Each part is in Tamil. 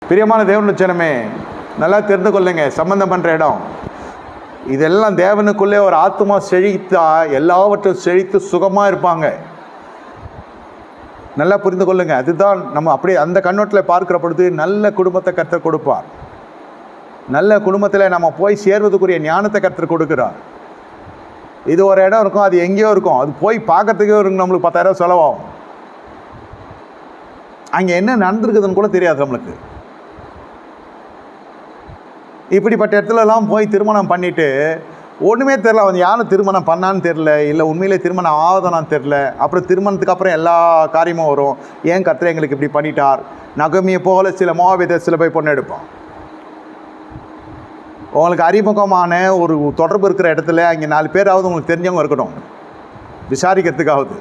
பிரியமான தேவனுடைய ஜனமே, நல்லா தெரிந்து கொள்ளுங்க. சம்பந்தம் பண்ணுற இடம் இதெல்லாம் தேவனுக்குள்ளே ஒரு ஆத்மா செழித்தா எல்லாவற்றும் செழித்து சுகமாக இருப்பாங்க. நல்லா புரிந்து கொள்ளுங்க. அதுதான் நம்ம அப்படி அந்த கண்ணோட்டில் பார்க்கிற பொழுது நல்ல குடும்பத்தை கர்த்தர் கொடுப்பார். நல்ல குடும்பத்தில் நம்ம போய் சேர்வதுக்குரிய ஞானத்தை கர்த்தர் கொடுக்குறார். இது ஒரு இடம் இருக்கும், அது எங்கேயோ இருக்கும், அது போய் பார்க்கறதுக்கே இருக்கும், நம்மளுக்கு 10,000 செலவாகும். அங்கே என்ன நடந்திருக்குதுன்னு கூட தெரியாது நம்மளுக்கு. இப்படிப்பட்ட இடத்துலலாம் போய் திருமணம் பண்ணிவிட்டு ஒன்றுமே தெரில, அவன் யாரும் திருமணம் பண்ணான்னு தெரில, இல்லை உண்மையிலே திருமணம் ஆகுதானான்னு தெரில. அப்புறம் திருமணத்துக்கு அப்புறம் எல்லா காரியமும் வரும். ஏன் கர்த்தர் எங்களுக்கு இப்படி பண்ணிட்டார்? நகமியை போல சில மோவாபியத்தை சில போய் பொண்ணு எடுப்பான். உங்களுக்கு அறிமுகமான ஒரு தொடர்பு இருக்கிற இடத்துல அங்கே 4 பேராவது உங்களுக்கு தெரிஞ்சவங்க இருக்கணும், விசாரிக்கிறதுக்காவது.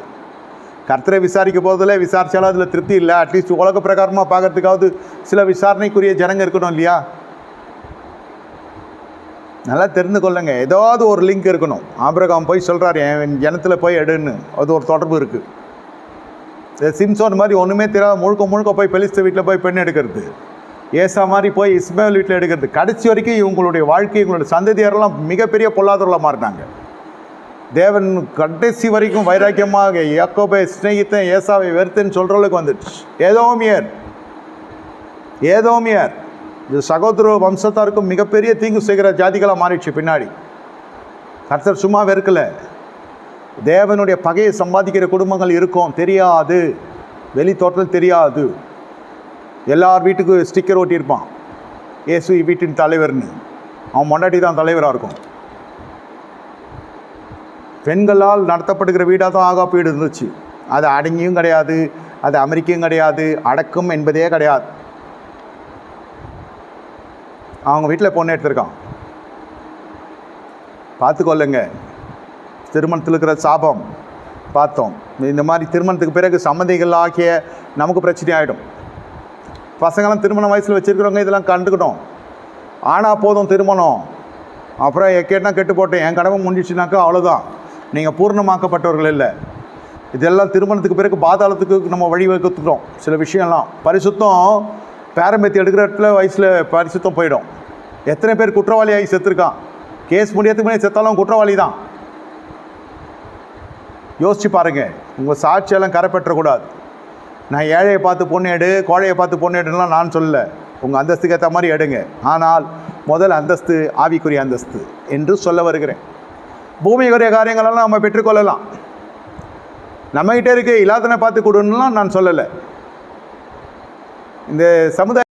கர்த்தரை விசாரிக்க போதில் விசாரித்தாலும் அதில் திருப்தி இல்லை. அட்லீஸ்ட் உலக பிரகாரமாக பார்க்கறதுக்காவது சில விசாரணைக்குரிய ஜனங்க இருக்கணும் இல்லையா? நல்லா தெரிந்து கொள்ளுங்க. ஏதாவது ஒரு லிங்க் இருக்கணும். ஆபிரகாம் போய் சொல்கிறார், என் ஜனத்தில் போய் எடுன்னு. அது ஒரு தொடர்பு இருக்குது. சிம்சோன் மாதிரி ஒன்றுமே தெரியாத முழுக்க போய் பெலிஸ்த வீட்டில் போய் பெண் எடுக்கிறது. ஏசா மாதிரி போய் இஸ்மாயில் வீட்டில் எடுக்கிறது. கடைசி வரைக்கும் இவங்களுடைய வாழ்க்கை, இவங்களுடைய சந்ததியாரெல்லாம் மிகப்பெரிய பொல்லாதவர்களாக மாறினாங்க. தேவன் கடைசி வரைக்கும் வைராக்கியமாக யாக்கோபை சிநேகித்தன் ஏசாவை வெறுத்தேன்னு சொல்கிற அளவுக்கு வந்துடுச்சு. ஏதோமியர் இது சகோதர வம்சத்தாருக்கும் மிகப்பெரிய தீங்கு செய்கிற ஜாதிகளாக மாறிடுச்சு. பின்னாடி கர்த்தர் சும்மா வெறுக்கலை. தேவனுடைய பகையை சம்பாதிக்கிற குடும்பங்கள் இருக்கும், தெரியாது, வெளி தோற்றத்தில் தெரியாது. எல்லார் வீட்டுக்கு ஸ்டிக்கர் ஓட்டியிருப்பான், ஏசு வீட்டின் தலைவர்னு. அவன் மொண்டாட்டி தான் தலைவராக இருக்கும். பெண்களால் நடத்தப்படுகிற வீடாக தான் ஆகாப்பு வீடு இருந்துச்சு. அது அடங்கியும் கிடையாது, அது அமெரிக்கையும் கிடையாது, அடக்கம் என்பதே கிடையாது. அவங்க வீட்டில் பொண்ணு எடுத்திருக்கான். பார்த்துக்கொள்ளுங்க. திருமணத்தில் இருக்கிற சாபம் பார்த்தோம். இந்த மாதிரி திருமணத்துக்கு பிறகு சம்மதிகள் ஆகிய நமக்கு பிரச்சனை ஆகிடும். பசங்களாம் திருமண வயசில் வச்சுருக்கிறவங்க இதெல்லாம் கண்டுக்கிட்டோம். ஆனால் போதும் திருமணம், அப்புறம் கேட்டால் கெட்டு போட்டேன், என் கடமை முடிஞ்சிச்சுனாக்கா அவ்வளோதான், நீங்கள் பூர்ணமாக்கப்பட்டவர்கள் இல்லை. இதெல்லாம் திருமணத்துக்கு பிறகு பாதாளத்துக்கு நம்ம வழி வகுத்துட்டோம். சில விஷயம்லாம் பரிசுத்தம் பேரம்பேத்தி எடுக்கிற இடத்துல வயசில் பரிசுத்தம் போயிடும். எத்தனை பேர் குற்றவாளியாகி செத்துருக்கான்? கேஸ் முடியறதுக்கு முன்னாடி செத்தாலும் குற்றவாளி தான். யோசிச்சு பாருங்கள். உங்கள் சாட்சியெல்லாம் கரை பெற்றக்கூடாது. நான் ஏழையை பார்த்து பொண்ணு எடு, கோழையை பார்த்து பொண்ணு எடுலாம் நான் சொல்லலை. உங்கள் அந்தஸ்துக்கு ஏற்ற மாதிரி எடுங்க. ஆனால் முதல் அந்தஸ்து ஆவிக்குரிய அந்தஸ்து என்று சொல்ல வருகிறேன். பூமிக்குரிய காரியங்களெல்லாம் நம்ம பெற்றுக்கொள்ளலாம். நம்மகிட்ட இருக்க இல்லாதனை பார்த்து கொடுன்னுலாம் நான் சொல்லலை. இந்த சமுதாய